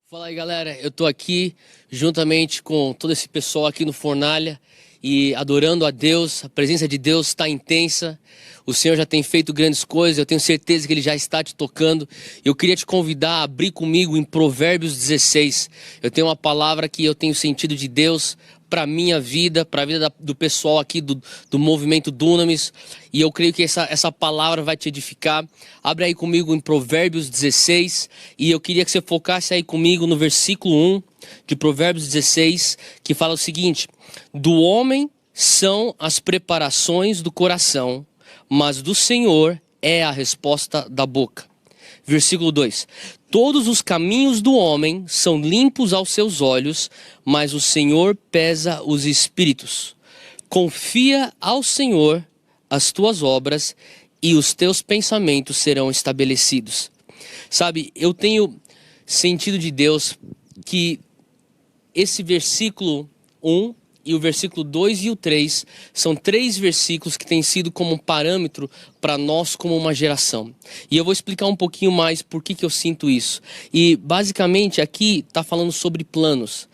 Fala aí, galera, eu tô aqui juntamente com todo esse pessoal aqui no Fornalha e adorando a Deus. A presença de Deus está intensa. O Senhor já tem feito grandes coisas, eu tenho certeza que Ele já está te tocando. Eu queria te convidar a abrir comigo em Provérbios 16. Eu tenho uma palavra que eu tenho sentido de Deus para a minha vida, para a vida do pessoal aqui do movimento Dunamis, e eu creio que essa palavra vai te edificar. Abre aí comigo em Provérbios 16, e eu queria que você focasse aí comigo no versículo 1 de Provérbios 16, que fala o seguinte: do homem são as preparações do coração, mas do Senhor é a resposta da boca. Versículo 2: todos os caminhos do homem são limpos aos seus olhos, mas o Senhor pesa os espíritos. Confia ao Senhor as tuas obras e os teus pensamentos serão estabelecidos. Sabe, eu tenho sentido de Deus que esse versículo 1 e o versículo 2 e o 3 são três versículos que têm sido como um parâmetro para nós como uma geração. E eu vou explicar um pouquinho mais por que eu sinto isso. E basicamente aqui está falando sobre planos.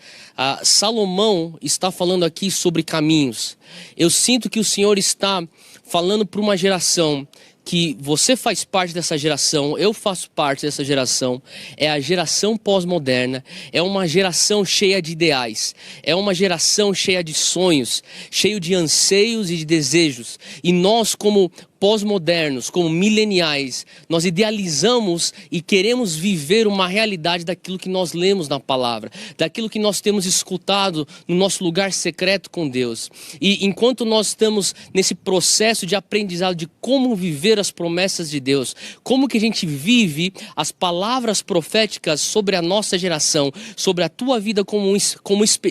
Salomão está falando aqui sobre caminhos. Eu sinto que o Senhor está falando para uma geração que você faz parte dessa geração, eu faço parte dessa geração, é a geração pós-moderna, é uma geração cheia de ideais, é uma geração cheia de sonhos, cheio de anseios e de desejos, e nós como pós-modernos, como mileniais, nós idealizamos e queremos viver uma realidade daquilo que nós lemos na palavra, daquilo que nós temos escutado no nosso lugar secreto com Deus. E enquanto nós estamos nesse processo de aprendizado de como viver as promessas de Deus, como que a gente vive as palavras proféticas sobre a nossa geração, sobre a tua vida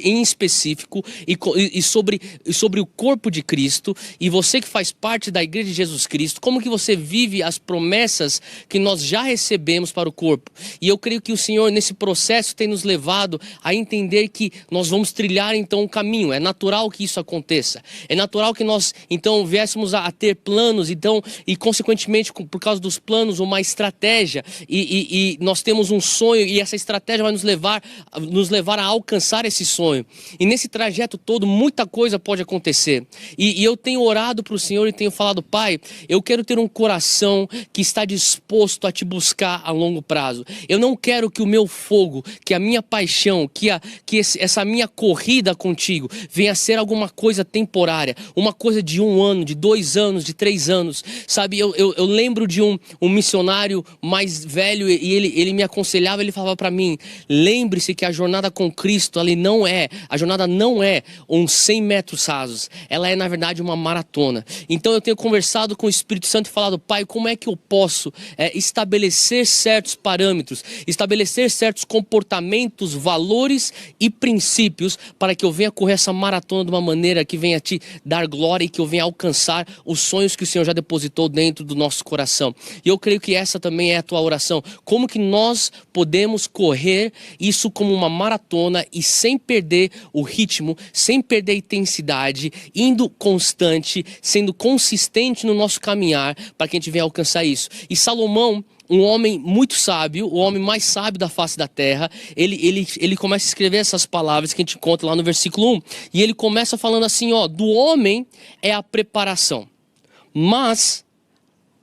em específico e sobre o corpo de Cristo, e você que faz parte da igreja de Jesus Cristo, como que você vive as promessas que nós já recebemos para o corpo. E eu creio que o Senhor nesse processo tem nos levado a entender que nós vamos trilhar então um caminho. É natural que isso aconteça, é natural que nós então viéssemos a ter planos, então, e consequentemente por causa dos planos uma estratégia, e nós temos um sonho, e essa estratégia vai nos levar a alcançar esse sonho. E nesse trajeto todo muita coisa pode acontecer, e eu tenho orado para o Senhor e tenho falado: Pai, eu quero ter um coração que está disposto a te buscar a longo prazo. Eu não quero que o meu fogo, que a minha paixão, essa minha corrida contigo venha a ser alguma coisa temporária, uma coisa de 1 ano, de 2 anos, de 3 anos. Sabe, eu lembro de um missionário mais velho, e ele me aconselhava, ele falava para mim: lembre-se que a jornada com Cristo, a jornada não é uns 100 metros rasos, ela é na verdade uma maratona. Então eu tenho conversado com o Espírito Santo e falado: Pai, como é que eu posso estabelecer certos parâmetros, estabelecer certos comportamentos, valores e princípios para que eu venha correr essa maratona de uma maneira que venha te dar glória e que eu venha alcançar os sonhos que o Senhor já depositou dentro do nosso coração. E eu creio que essa também é a tua oração. Como que nós podemos correr isso como uma maratona e sem perder o ritmo, sem perder a intensidade, indo constante, sendo consistente no nosso caminhar para que a gente venha alcançar isso. E Salomão, um homem muito sábio, o homem mais sábio da face da terra, ele começa a escrever essas palavras que a gente encontra lá no versículo 1. E ele começa falando assim: do homem é a preparação, mas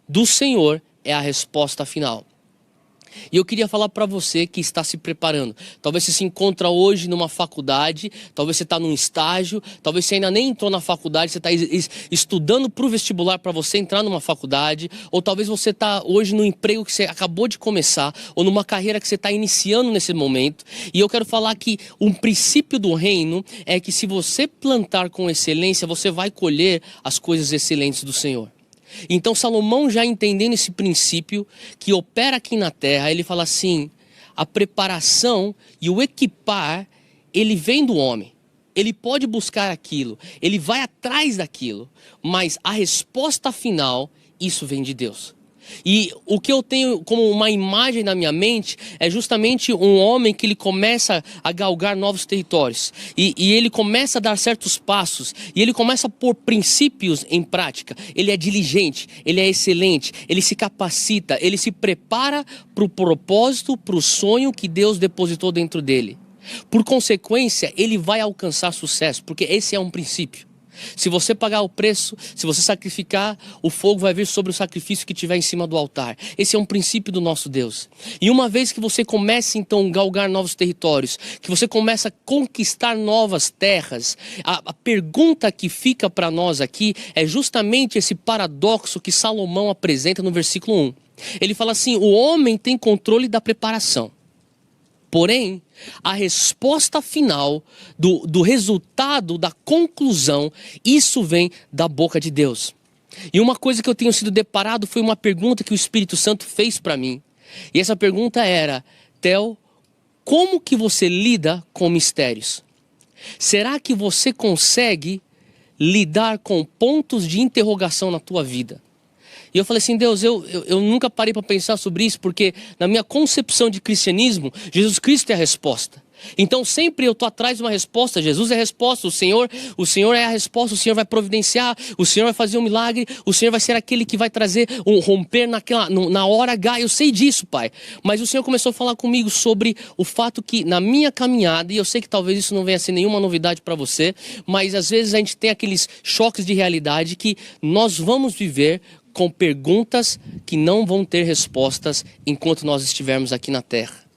do Senhor é a resposta final. E eu queria falar para você que está se preparando. Talvez você se encontra hoje numa faculdade, talvez você está num estágio, talvez você ainda nem entrou na faculdade, você está estudando para o vestibular para você entrar numa faculdade, ou talvez você está hoje no emprego que você acabou de começar, ou numa carreira que você está iniciando nesse momento. E eu quero falar que um princípio do reino é que se você plantar com excelência, você vai colher as coisas excelentes do Senhor. Então Salomão, já entendendo esse princípio que opera aqui na terra, ele fala assim: a preparação e o equipar, ele vem do homem. Ele pode buscar aquilo, ele vai atrás daquilo, mas a resposta final, isso vem de Deus. E o que eu tenho como uma imagem na minha mente é justamente um homem que ele começa a galgar novos territórios. E ele começa a dar certos passos. E ele começa a pôr princípios em prática. Ele é diligente, ele é excelente, ele se capacita, ele se prepara para o propósito, para o sonho que Deus depositou dentro dele. Por consequência, ele vai alcançar sucesso, porque esse é um princípio. Se você pagar o preço, se você sacrificar, o fogo vai vir sobre o sacrifício que tiver em cima do altar. Esse é um princípio do nosso Deus. E uma vez que você começa então a galgar novos territórios, que você começa a conquistar novas terras, a pergunta que fica para nós aqui é justamente esse paradoxo que Salomão apresenta no versículo 1. Ele fala assim: o homem tem controle da preparação. Porém, a resposta final do resultado, da conclusão, isso vem da boca de Deus. E uma coisa que eu tenho sido deparado foi uma pergunta que o Espírito Santo fez para mim. E essa pergunta era: Theo, como que você lida com mistérios? Será que você consegue lidar com pontos de interrogação na tua vida? E eu falei assim: Deus, eu nunca parei para pensar sobre isso, porque na minha concepção de cristianismo, Jesus Cristo é a resposta. Então sempre eu estou atrás de uma resposta. Jesus é a resposta, o Senhor é a resposta, o Senhor vai providenciar, o Senhor vai fazer um milagre, o Senhor vai ser aquele que vai trazer um romper na hora H. Eu sei disso, Pai. Mas o Senhor começou a falar comigo sobre o fato que na minha caminhada, e eu sei que talvez isso não venha a ser nenhuma novidade para você, mas às vezes a gente tem aqueles choques de realidade que nós vamos viver com perguntas que não vão ter respostas enquanto nós estivermos aqui na terra.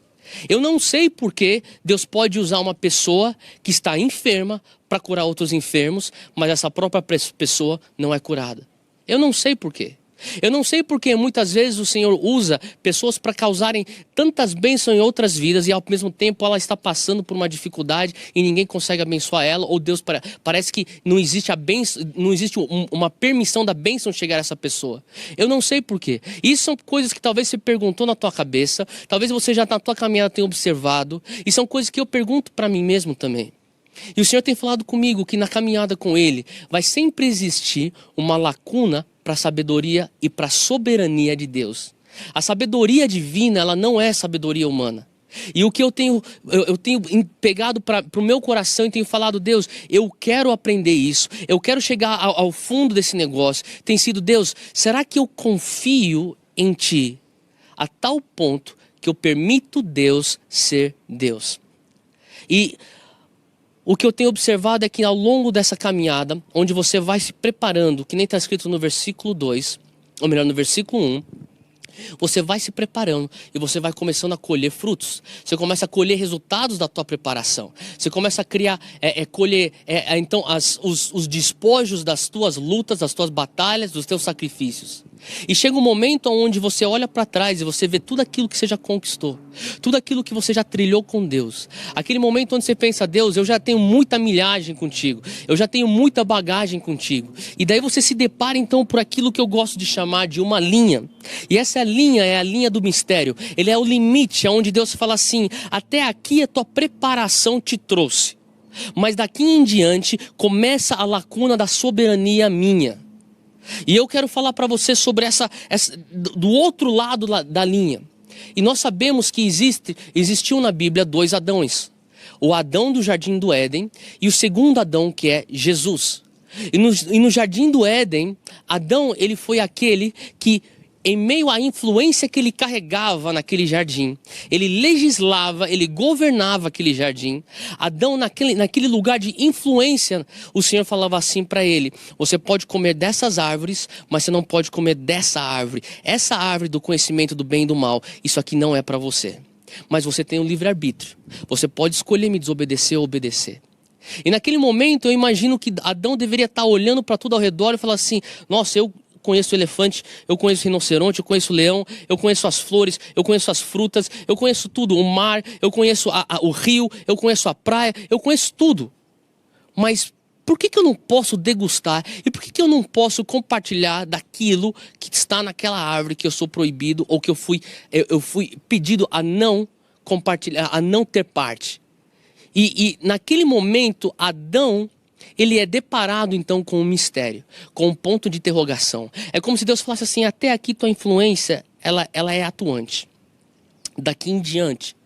Eu não sei por que Deus pode usar uma pessoa que está enferma para curar outros enfermos, mas essa própria pessoa não é curada. Eu não sei por quê. Eu não sei porque muitas vezes o Senhor usa pessoas para causarem tantas bênçãos em outras vidas e ao mesmo tempo ela está passando por uma dificuldade e ninguém consegue abençoar ela, ou Deus parece que não existe a bênção, não existe uma permissão da bênção chegar a essa pessoa. Eu não sei por quê. Isso são coisas que talvez você perguntou na tua cabeça, talvez você já na tua caminhada tenha observado, e são coisas que eu pergunto para mim mesmo também. E o Senhor tem falado comigo que na caminhada com Ele vai sempre existir uma lacuna para a sabedoria e para a soberania de Deus. A sabedoria divina, ela não é sabedoria humana. E o que eu tenho pegado para o meu coração e tenho falado: Deus, eu quero aprender isso, eu quero chegar ao fundo desse negócio. Tem sido: Deus, será que eu confio em Ti a tal ponto que eu permito Deus ser Deus? E o que eu tenho observado é que ao longo dessa caminhada, onde você vai se preparando, que nem está escrito no versículo 2, ou melhor, no versículo 1, você vai se preparando e você vai começando a colher frutos. Você começa a colher resultados da tua preparação. Você começa a criar, colher então os despojos das tuas lutas, das tuas batalhas, dos teus sacrifícios. E chega um momento onde você olha para trás e você vê tudo aquilo que você já conquistou, tudo aquilo que você já trilhou com Deus. Aquele momento onde você pensa: Deus, eu já tenho muita milhagem contigo, eu já tenho muita bagagem contigo. E daí você se depara então por aquilo que eu gosto de chamar de uma linha. E essa linha é a linha do mistério. Ele é o limite onde Deus fala assim: até aqui a tua preparação te trouxe, mas daqui em diante começa a lacuna da soberania minha. E eu quero falar para você sobre essa do outro lado da linha. E nós sabemos que existiu na Bíblia dois Adões. O Adão do Jardim do Éden e o segundo Adão, que é Jesus. E no Jardim do Éden, Adão, ele foi aquele que, em meio à influência que ele carregava naquele jardim, ele legislava, ele governava aquele jardim. Adão, naquele lugar de influência, o Senhor falava assim para ele: você pode comer dessas árvores, mas você não pode comer dessa árvore. Essa árvore do conhecimento do bem e do mal, isso aqui não é para você. Mas você tem um livre-arbítrio. Você pode escolher me desobedecer ou obedecer. E naquele momento eu imagino que Adão deveria estar olhando para tudo ao redor e falar assim: nossa, eu conheço o elefante, eu conheço o rinoceronte, eu conheço o leão, eu conheço as flores, eu conheço as frutas, eu conheço tudo, o mar, eu conheço o rio, eu conheço a praia, eu conheço tudo. Mas por que eu não posso degustar? E por que eu não posso compartilhar daquilo que está naquela árvore que eu sou proibido, ou que eu fui pedido a não compartilhar, a não ter parte? E naquele momento, Adão, ele é deparado então com um mistério, com um ponto de interrogação. É como se Deus falasse assim: até aqui tua influência, ela é atuante. Daqui em diante,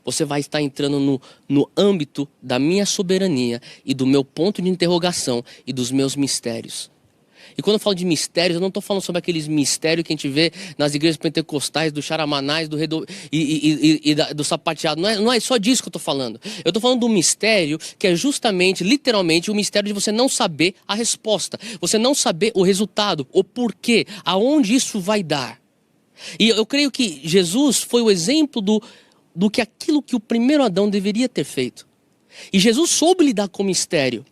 você vai estar entrando no âmbito da minha soberania e do meu ponto de interrogação e dos meus mistérios. E quando eu falo de mistérios, eu não estou falando sobre aqueles mistérios que a gente vê nas igrejas pentecostais, do charamanás, do sapateado. Não é só disso que eu estou falando. Eu estou falando do mistério que é justamente, literalmente, o mistério de você não saber a resposta. Você não saber o resultado, o porquê, aonde isso vai dar. E eu creio que Jesus foi o exemplo do que aquilo que o primeiro Adão deveria ter feito. E Jesus soube lidar com o mistério.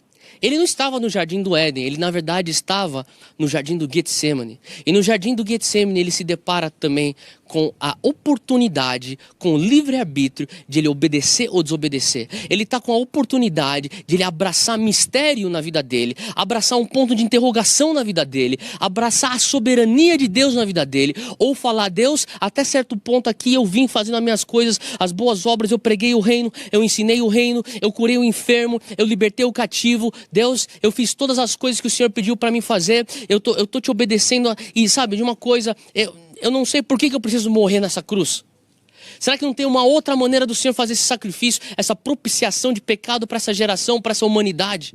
Ele não estava no jardim do Éden, ele na verdade estava no jardim do Getsemane. E no jardim do Getsemane ele se depara também com a oportunidade, com o livre-arbítrio de ele obedecer ou desobedecer. Ele está com a oportunidade de ele abraçar mistério na vida dele, abraçar um ponto de interrogação na vida dele, abraçar a soberania de Deus na vida dele, ou falar: Deus, até certo ponto aqui eu vim fazendo as minhas coisas, as boas obras, eu preguei o reino, eu ensinei o reino, eu curei o enfermo, eu libertei o cativo. Deus, eu fiz todas as coisas que o Senhor pediu para mim fazer, eu tô te obedecendo. E sabe de uma coisa, eu não sei por que eu preciso morrer nessa cruz. Será que não tem uma outra maneira do Senhor fazer esse sacrifício, essa propiciação de pecado para essa geração, para essa humanidade?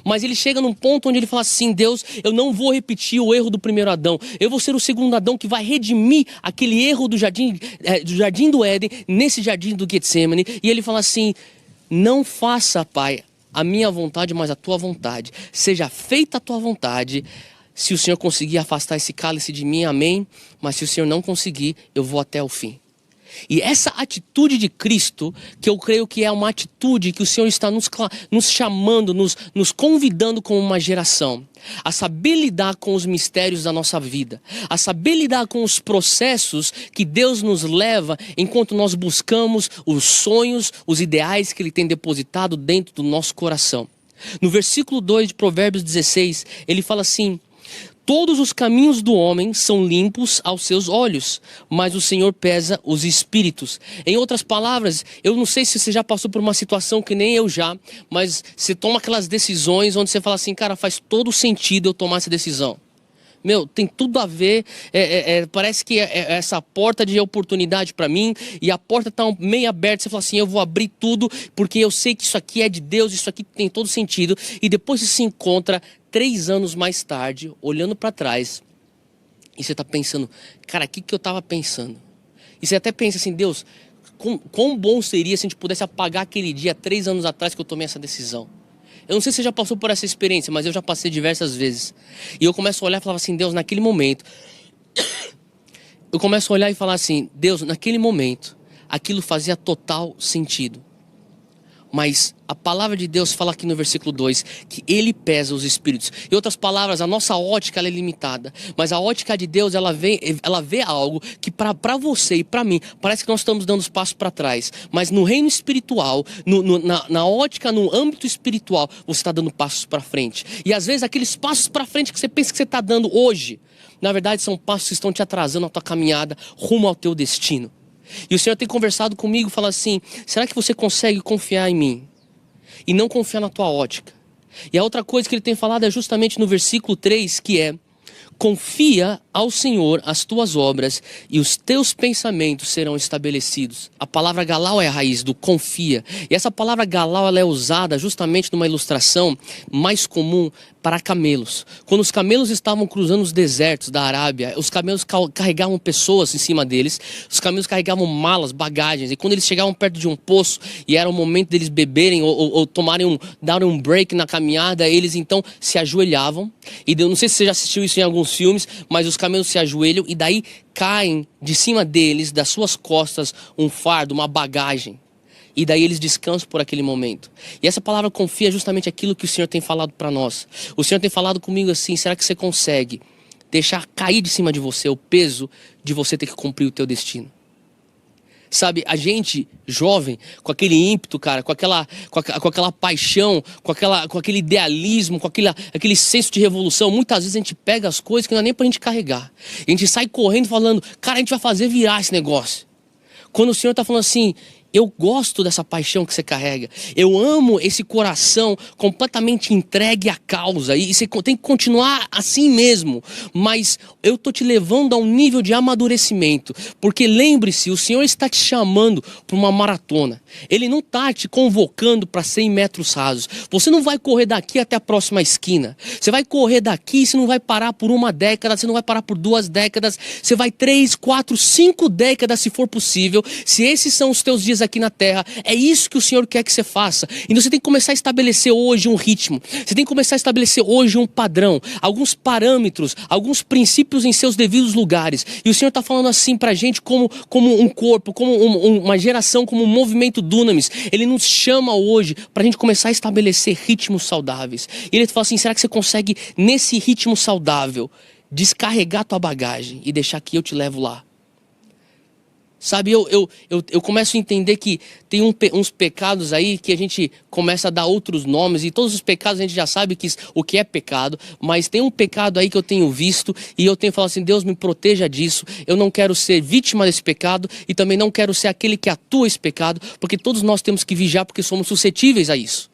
Mas ele chega num ponto onde ele fala assim: Deus, eu não vou repetir o erro do primeiro Adão. Eu vou ser o segundo Adão que vai redimir aquele erro do jardim do Éden, nesse jardim do Getsemane. E ele fala assim: não faça, Pai, a minha vontade, mas a tua vontade. Seja feita a tua vontade. Se o Senhor conseguir afastar esse cálice de mim, amém. Mas se o Senhor não conseguir, eu vou até o fim. E essa atitude de Cristo, que eu creio que é uma atitude que o Senhor está nos chamando, nos convidando como uma geração, a saber lidar com os mistérios da nossa vida, a saber lidar com os processos que Deus nos leva enquanto nós buscamos os sonhos, os ideais que Ele tem depositado dentro do nosso coração. No versículo 2 de Provérbios 16, ele fala assim: todos os caminhos do homem são limpos aos seus olhos, mas o Senhor pesa os espíritos. Em outras palavras, eu não sei se você já passou por uma situação que nem eu já, mas você toma aquelas decisões onde você fala assim: cara, faz todo sentido eu tomar essa decisão. Meu, tem tudo a ver, parece que é essa porta de oportunidade para mim, e a porta está meio aberta, você fala assim: eu vou abrir tudo, porque eu sei que isso aqui é de Deus, isso aqui tem todo sentido. E depois você se encontra 3 anos mais tarde, olhando para trás, e você está pensando: cara, o que eu estava pensando? E você até pensa assim: Deus, quão bom seria se a gente pudesse apagar aquele dia 3 anos atrás que eu tomei essa decisão. Eu não sei se você já passou por essa experiência, mas eu já passei diversas vezes. E eu começo a olhar e falar assim: Deus, naquele momento... eu começo a olhar e falar assim: Deus, naquele momento, aquilo fazia total sentido. Mas a palavra de Deus fala aqui no versículo 2 que Ele pesa os espíritos. Em outras palavras, a nossa ótica ela é limitada. Mas a ótica de Deus, ela vê algo que para você e para mim, parece que nós estamos dando os passos para trás. Mas no reino espiritual, na ótica, no âmbito espiritual, você está dando passos para frente. E às vezes aqueles passos para frente que você pensa que você está dando hoje, na verdade são passos que estão te atrasando a tua caminhada rumo ao teu destino. E o Senhor tem conversado comigo e fala assim: será que você consegue confiar em mim e não confiar na tua ótica? E a outra coisa que Ele tem falado é justamente no versículo 3, que é: confia ao Senhor as tuas obras e os teus pensamentos serão estabelecidos. A palavra galau é a raiz do confia. E essa palavra galau ela é usada justamente numa ilustração mais comum para camelos. Quando os camelos estavam cruzando os desertos da Arábia, os camelos carregavam pessoas em cima deles, os camelos carregavam malas, bagagens, e quando eles chegavam perto de um poço e era o momento deles beberem ou darem um break na caminhada, eles então se ajoelhavam. E eu não sei se você já assistiu isso em alguns filmes, mas os camelos se ajoelham e daí caem de cima deles, das suas costas, um fardo, uma bagagem. E daí eles descansam por aquele momento. E essa palavra confia é justamente aquilo que o Senhor tem falado para nós. O Senhor tem falado comigo assim: será que você consegue deixar cair de cima de você o peso de você ter que cumprir o teu destino? Sabe, a gente jovem, com aquele ímpeto, cara, com aquela paixão, com aquele idealismo, com aquele senso de revolução, muitas vezes a gente pega as coisas que não é nem pra gente carregar. A gente sai correndo falando: cara, a gente vai fazer virar esse negócio. Quando o Senhor tá falando assim: Eu gosto dessa paixão que você carrega. Eu amo esse coração completamente entregue à causa. E você tem que continuar assim mesmo. Mas eu estou te levando a um nível de amadurecimento. Porque lembre-se, o Senhor está te chamando para uma maratona. Ele não está te convocando para 100 metros rasos. Você não vai correr daqui até a próxima esquina. Você vai correr daqui e você não vai parar por 1 década. Você não vai parar por 2 décadas. Você vai 3, 4, 5 décadas se for possível. Se esses são os teus dias aqui na terra, é isso que o Senhor quer que você faça. Então você tem que começar a estabelecer hoje um ritmo, você tem que começar a estabelecer hoje um padrão, alguns parâmetros, alguns princípios em seus devidos lugares. E o Senhor está falando assim pra gente como um corpo, como uma geração, como um movimento dunamis. Ele nos chama hoje pra gente começar a estabelecer ritmos saudáveis. E ele fala assim, será que você consegue nesse ritmo saudável descarregar tua bagagem e deixar que eu te levo lá? Sabe, eu começo a entender que tem uns pecados aí que a gente começa a dar outros nomes. E todos os pecados a gente já sabe o que é pecado. Mas tem um pecado aí que eu tenho visto e eu tenho falado assim, Deus me proteja disso. Eu não quero ser vítima desse pecado e também não quero ser aquele que atua esse pecado. Porque todos nós temos que vigiar porque somos suscetíveis a isso.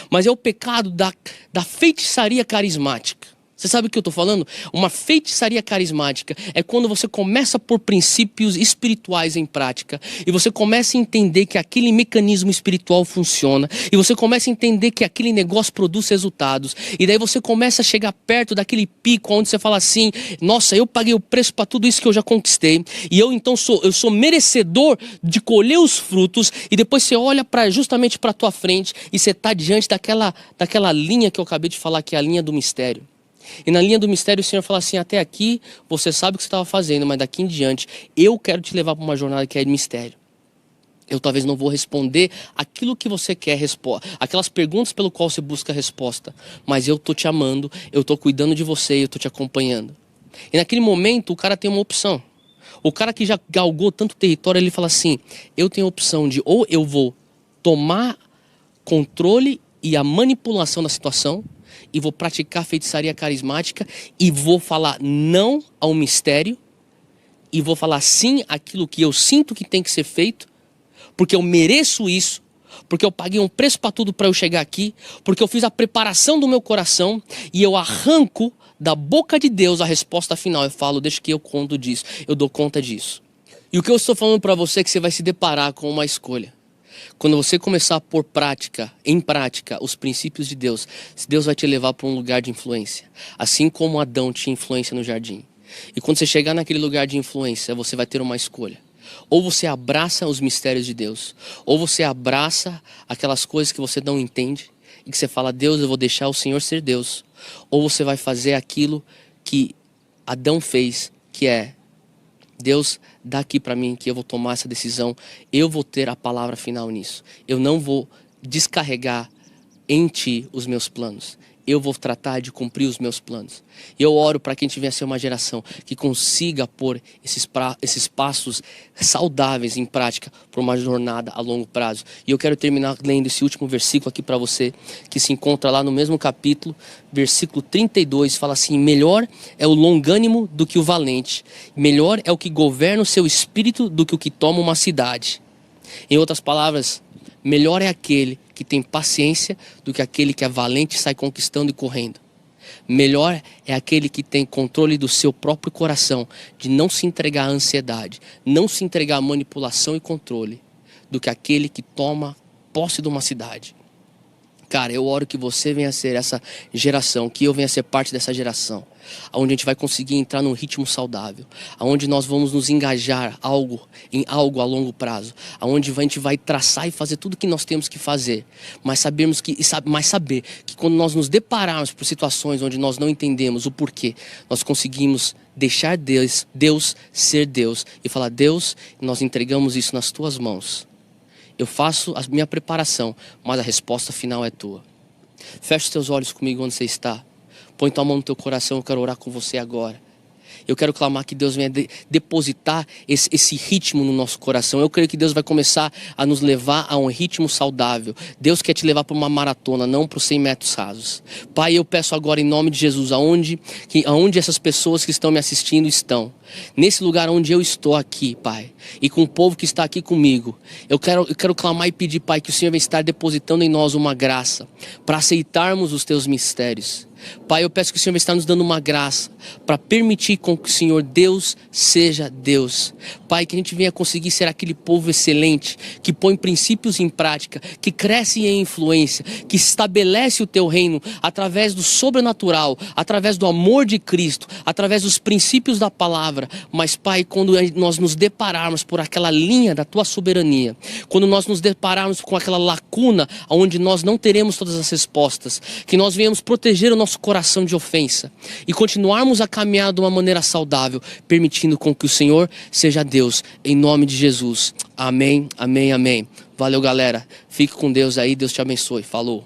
Mas é o pecado da feitiçaria carismática. Você sabe o que eu estou falando? Uma feitiçaria carismática é quando você começa a pôr princípios espirituais em prática e você começa a entender que aquele mecanismo espiritual funciona e você começa a entender que aquele negócio produz resultados e daí você começa a chegar perto daquele pico onde você fala assim, nossa, eu paguei o preço para tudo isso que eu já conquistei e eu então sou merecedor de colher os frutos e depois você olha justamente para a tua frente e você está diante daquela linha que eu acabei de falar, que é a linha do mistério. E na linha do mistério o Senhor fala assim, até aqui você sabe o que você estava fazendo, mas daqui em diante eu quero te levar para uma jornada que é de mistério. Eu talvez não vou responder aquilo que você quer responder, aquelas perguntas pelo qual você busca resposta, mas eu estou te amando, eu estou cuidando de você e eu estou te acompanhando. E naquele momento o cara tem uma opção. O cara que já galgou tanto território, ele fala assim, eu tenho a opção de ou eu vou tomar controle e a manipulação da situação, e vou praticar feitiçaria carismática e vou falar não ao mistério e vou falar sim àquilo que eu sinto que tem que ser feito, porque eu mereço isso, porque eu paguei um preço para tudo para eu chegar aqui, porque eu fiz a preparação do meu coração e eu arranco da boca de Deus a resposta final. Eu falo, deixa que eu conto disso, eu dou conta disso. E o que eu estou falando para você é que você vai se deparar com uma escolha. Quando você começar a pôr em prática os princípios de Deus, Deus vai te levar para um lugar de influência. Assim como Adão tinha influência no jardim. E quando você chegar naquele lugar de influência, você vai ter uma escolha. Ou você abraça os mistérios de Deus, ou você abraça aquelas coisas que você não entende, e que você fala, Deus, eu vou deixar o Senhor ser Deus. Ou você vai fazer aquilo que Adão fez, que é, Deus, dá aqui para mim que eu vou tomar essa decisão, eu vou ter a palavra final nisso. Eu não vou descarregar em ti os meus planos. Eu vou tratar de cumprir os meus planos. E eu oro para que a gente venha a ser uma geração que consiga pôr esses passos saudáveis em prática para uma jornada a longo prazo. E eu quero terminar lendo esse último versículo aqui para você, que se encontra lá no mesmo capítulo, versículo 32, fala assim, melhor é o longânimo do que o valente, melhor é o que governa o seu espírito do que o que toma uma cidade. Em outras palavras, melhor é aquele que tem paciência do que aquele que é valente e sai conquistando e correndo. Melhor é aquele que tem controle do seu próprio coração, de não se entregar à ansiedade, não se entregar à manipulação e controle, do que aquele que toma posse de uma cidade. Cara, eu oro que você venha a ser essa geração, que eu venha a ser parte dessa geração, onde a gente vai conseguir entrar num ritmo saudável, onde nós vamos nos engajar em algo a longo prazo, onde a gente vai traçar e fazer tudo o que nós temos que fazer, mas saber que quando nós nos depararmos por situações onde nós não entendemos o porquê, nós conseguimos deixar Deus ser Deus e falar, Deus, nós entregamos isso nas tuas mãos. Eu faço a minha preparação, mas a resposta final é tua. Feche os teus olhos comigo onde você está. Põe tua mão no teu coração, eu quero orar com você agora. Eu quero clamar que Deus venha depositar esse ritmo no nosso coração. Eu creio que Deus vai começar a nos levar a um ritmo saudável. Deus quer te levar para uma maratona, não para os 100 metros rasos. Pai, eu peço agora em nome de Jesus, aonde essas pessoas que estão me assistindo estão, nesse lugar onde eu estou aqui, Pai, e com o povo que está aqui comigo, eu quero clamar e pedir, Pai, que o Senhor vai estar depositando em nós uma graça para aceitarmos os teus mistérios. Pai, eu peço que o Senhor vai estar nos dando uma graça para permitir com que o Senhor Deus seja Deus. Pai, que a gente venha conseguir ser aquele povo excelente, que põe princípios em prática, que cresce em influência, que estabelece o teu reino através do sobrenatural, através do amor de Cristo, através dos princípios da palavra. Mas, Pai, quando nós nos depararmos por aquela linha da tua soberania, quando nós nos depararmos com aquela lacuna onde nós não teremos todas as respostas, que nós venhamos proteger o nosso coração de ofensa e continuarmos a caminhar de uma maneira saudável, permitindo com que o Senhor seja Deus, em nome de Jesus. Amém, amém, amém. Valeu, galera. Fique com Deus aí, Deus te abençoe. Falou.